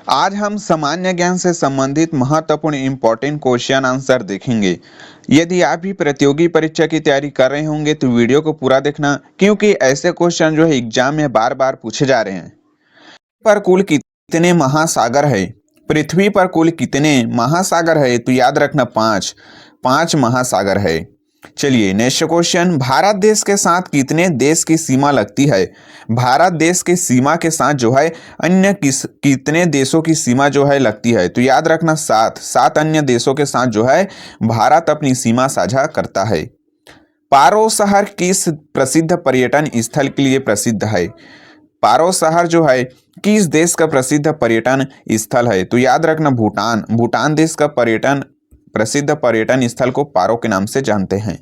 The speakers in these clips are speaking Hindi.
आज हम सामान्य ज्ञान से संबंधित महत्वपूर्ण इम्पोर्टेंट क्वेश्चन आंसर देखेंगे। यदि आप भी प्रतियोगी परीक्षा की तैयारी कर रहे होंगे तो वीडियो को पूरा देखना, क्योंकि ऐसे क्वेश्चन जो है एग्जाम में बार बार पूछे जा रहे हैं। पर कुल कितने महासागर है? पृथ्वी पर कुल कितने महासागर है? तो याद रखना पांच पांच महासागर है। चलिए नेक्स्ट क्वेश्चन, भारत देश के साथ कितने देश की सीमा लगती है? भारत देश की सीमा के साथ जो है अन्य कितने देशों की सीमा जो है लगती है? तो याद रखना सात अन्य देशों के साथ जो है भारत अपनी सीमा साझा करता है। पारो शहर किस प्रसिद्ध पर्यटन स्थल के लिए प्रसिद्ध है? पारो शहर जो है किस देश का प्रसिद्ध पर्यटन स्थल है? तो याद रखना भूटान देश का प्रसिद्ध पर्यटन स्थल को पारो के नाम से जानते हैं।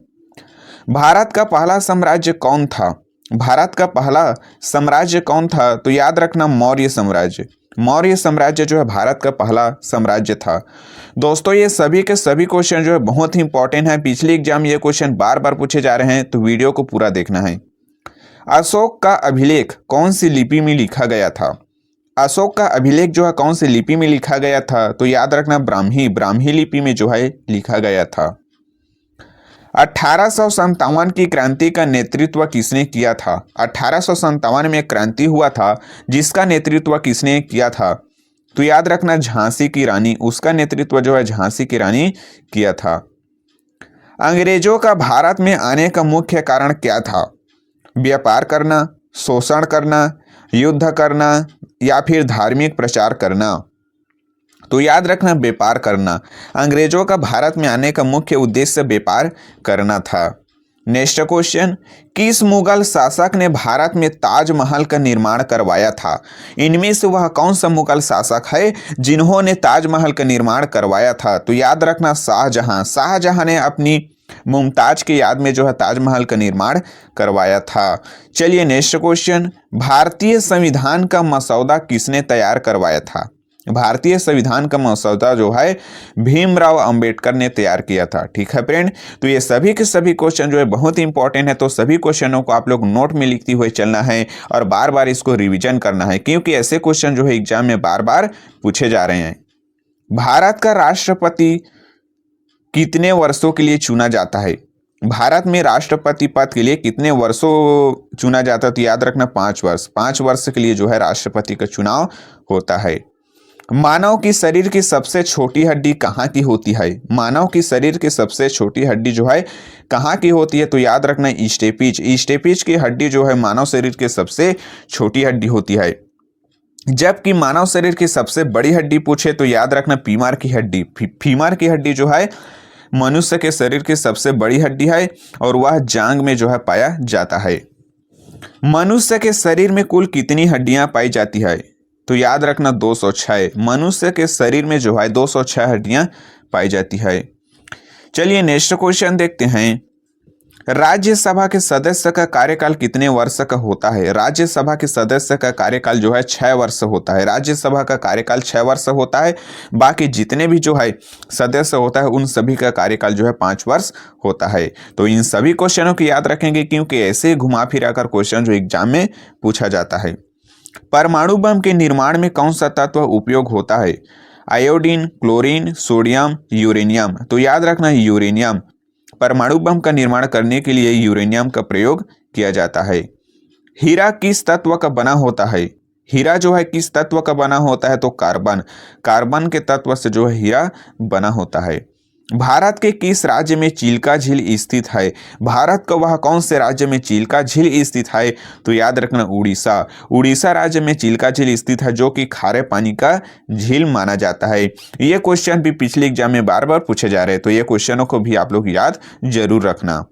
भारत का पहला साम्राज्य कौन था? भारत का पहला साम्राज्य कौन था? तो याद रखना मौर्य साम्राज्य। मौर्य साम्राज्य जो है भारत का पहला साम्राज्य था। दोस्तों ये सभी के सभी क्वेश्चन जो है बहुत ही इंपॉर्टेंट है। पिछले एग्जाम ये क्वेश्चन बार बार पूछे जा रहे हैं, तो वीडियो को पूरा देखना है। अशोक का अभिलेख कौन सी लिपि में लिखा गया था? अशोक का अभिलेख जो है कौन सी लिपि में लिखा गया था? तो याद रखना ब्राह्मी लिपि में जो है लिखा गया था। 1857 की क्रांति का नेतृत्व किसने किया था? 1857 में क्रांति हुआ था, जिसका नेतृत्व किसने किया था? तो याद रखना झांसी की रानी, उसका नेतृत्व जो है झांसी की रानी किया था। अंग्रेजों का भारत में आने का मुख्य कारण क्या था? व्यापार करना, शोषण करना, युद्ध करना या फिर धार्मिक प्रचार करना? तो याद रखना व्यापार करना। अंग्रेजों का भारत में आने का मुख्य उद्देश्य व्यापार करना था। नेक्स्ट क्वेश्चन, किस मुगल शासक ने भारत में ताजमहल का निर्माण करवाया था? इनमें से वह कौन सा मुगल शासक है जिन्होंने ताजमहल का निर्माण करवाया था? तो याद रखना शाहजहां ने अपनी मुमताज की याद में जो है ताजमहल का निर्माण करवाया था। चलिए नेक्स्ट क्वेश्चन, भारतीय संविधान का मसौदा किसने तैयार करवाया था? भारतीय संविधान का मसौदा जो है भीमराव अंबेडकर ने तैयार किया था। ठीक है फ्रेंड, तो ये सभी के सभी क्वेश्चन जो है बहुत इंपॉर्टेंट है, तो सभी क्वेश्चनों को आप लोग नोट में लिखते हुए चलना है और बार बार इसको रिवीजन करना है, क्योंकि ऐसे क्वेश्चन जो है एग्जाम में बार बार पूछे जा रहे हैं। भारत का राष्ट्रपति कितने वर्षों के लिए चुना जाता है? भारत में राष्ट्रपति पद के लिए कितने वर्षों चुना जाता है? तो याद रखना 5 वर्ष के लिए जो है राष्ट्रपति का चुनाव होता है। मानव की शरीर की सबसे छोटी हड्डी कहाँ की होती है? मानव की शरीर की सबसे छोटी हड्डी जो है कहाँ की होती है? तो याद रखना स्टेपिज की हड्डी जो है मानव शरीर की सबसे छोटी हड्डी होती है। जबकि मानव शरीर की सबसे बड़ी हड्डी पूछे तो याद रखना फीमर की हड्डी। फीमर की हड्डी जो है मनुष्य के शरीर की सबसे बड़ी हड्डी है और वह जांग में जो है पाया जाता है। मनुष्य के शरीर में कुल कितनी हड्डियां पाई जाती है? तो याद रखना 206। मनुष्य के शरीर में जो है 206 हड्डियां पाई जाती है। चलिए नेक्स्ट क्वेश्चन देखते हैं, राज्यसभा के सदस्य का कार्यकाल कितने वर्ष का होता है? राज्यसभा के सदस्य का कार्यकाल जो है 6 वर्ष होता है। राज्यसभा का कार्यकाल 6 वर्ष होता है। बाकी जितने भी जो है सदस्य होता है उन सभी का कार्यकाल जो है 5 वर्ष होता है। तो इन सभी क्वेश्चनों को याद रखेंगे, क्योंकि ऐसे घुमा फिरा कर क्वेश्चन जो एग्जाम में पूछा जाता है। परमाणु बम के निर्माण में कौन सा तत्व उपयोग होता है? Iodine, chlorine, sodium, uranium? तो याद रखना यूरेनियम। परमाणु बम का निर्माण करने के लिए यूरेनियम का प्रयोग किया जाता है। हीरा किस तत्व का बना होता है? हीरा जो है किस तत्व का बना होता है? तो कार्बन के तत्व से जो है हीरा बना होता है। भारत के किस राज्य में चिल्का झील स्थित है? भारत का वह कौन से राज्य में चिल्का झील स्थित है? तो याद रखना उड़ीसा राज्य में चिल्का झील स्थित है, जो कि खारे पानी का झील माना जाता है। ये क्वेश्चन भी पिछले एग्जाम में बार बार पूछे जा रहे हैं, तो ये क्वेश्चनों को भी आप लोग याद जरूर रखना।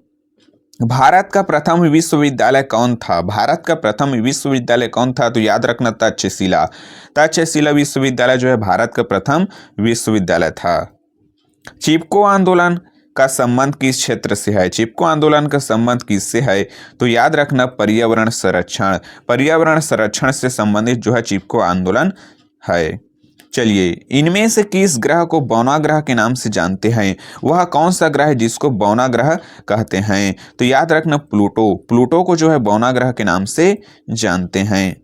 भारत का प्रथम विश्वविद्यालय कौन था? भारत का प्रथम विश्वविद्यालय कौन था? तो याद रखना तक्षशिला विश्वविद्यालय जो है भारत का प्रथम विश्वविद्यालय था। चिपको आंदोलन का संबंध किस क्षेत्र से है? चिपको आंदोलन का संबंध किससे है? तो याद रखना पर्यावरण संरक्षण से संबंधित जो है चिपको आंदोलन है। चलिए, इनमें से किस ग्रह को बौना ग्रह के नाम से जानते हैं? वह कौन सा ग्रह है जिसको बौना ग्रह कहते हैं? तो याद रखना प्लूटो को जो है बौना ग्रह के नाम से जानते हैं।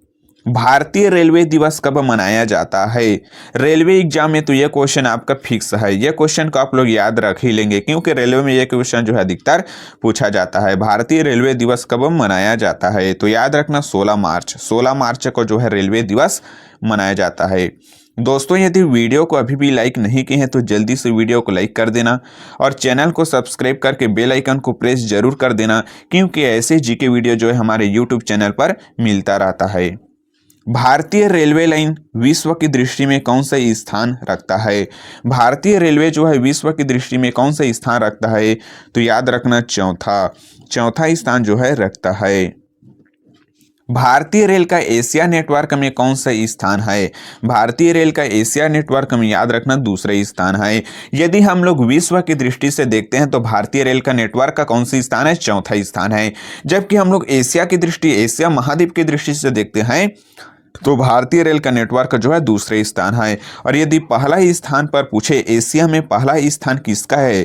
भारतीय रेलवे दिवस कब मनाया जाता है। रेलवे एग्जाम में तो ये क्वेश्चन आपका फिक्स है, ये क्वेश्चन को आप लोग याद रख ही लेंगे क्योंकि रेलवे में ये क्वेश्चन जो है अधिकतर पूछा जाता है। भारतीय रेलवे दिवस कब मनाया जाता है, तो याद रखना 16 मार्च को जो है रेलवे दिवस मनाया जाता है। दोस्तों यदि वीडियो को अभी भी लाइक नहीं किए हैं तो जल्दी से वीडियो को लाइक कर देना और चैनल को सब्सक्राइब करके बेल आइकन को प्रेस जरूर कर देना क्योंकि ऐसे जीके वीडियो जो है हमारे यूट्यूब चैनल पर मिलता रहता है। भारतीय रेलवे लाइन विश्व की दृष्टि में कौन सा स्थान रखता है। भारतीय रेलवे जो है विश्व की दृष्टि में कौन सा स्थान रखता है, तो याद रखना चौथा स्थान जो है रखता है। भारतीय रेल का एशिया नेटवर्क में कौन सा स्थान है। भारतीय रेल का एशिया नेटवर्क में याद रखना दूसरा स्थान है। यदि हम लोग विश्व की दृष्टि से देखते हैं तो भारतीय रेल का नेटवर्क का कौन सा स्थान है, चौथा स्थान है। जबकि हम लोग एशिया महाद्वीप की दृष्टि से देखते हैं तो भारतीय रेल का नेटवर्क जो है दूसरे स्थान है। और यदि पहला स्थान पर पूछे एशिया में पहला स्थान किसका है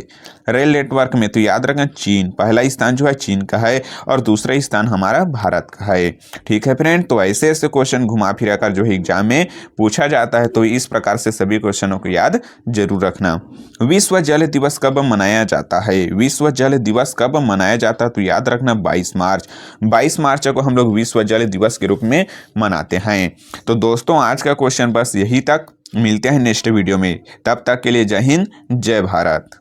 रेल नेटवर्क में, तो याद रखना चीन, पहला स्थान जो है चीन का है और दूसरा स्थान हमारा भारत का है। ठीक है फ्रेंड, तो ऐसे ऐसे क्वेश्चन घुमा फिरा कर जो है एग्जाम में पूछा जाता है, तो इस प्रकार से सभी क्वेश्चनों को याद जरूर रखना। विश्व जल दिवस कब मनाया जाता है। विश्व जल दिवस कब मनाया जाता है, तो याद रखना 22 मार्च को हम लोग विश्व जल दिवस के रूप में मनाते हैं। तो दोस्तों आज का क्वेश्चन बस यही तक, मिलते हैं नेक्स्ट वीडियो में, तब तक के लिए जय हिंद जय भारत।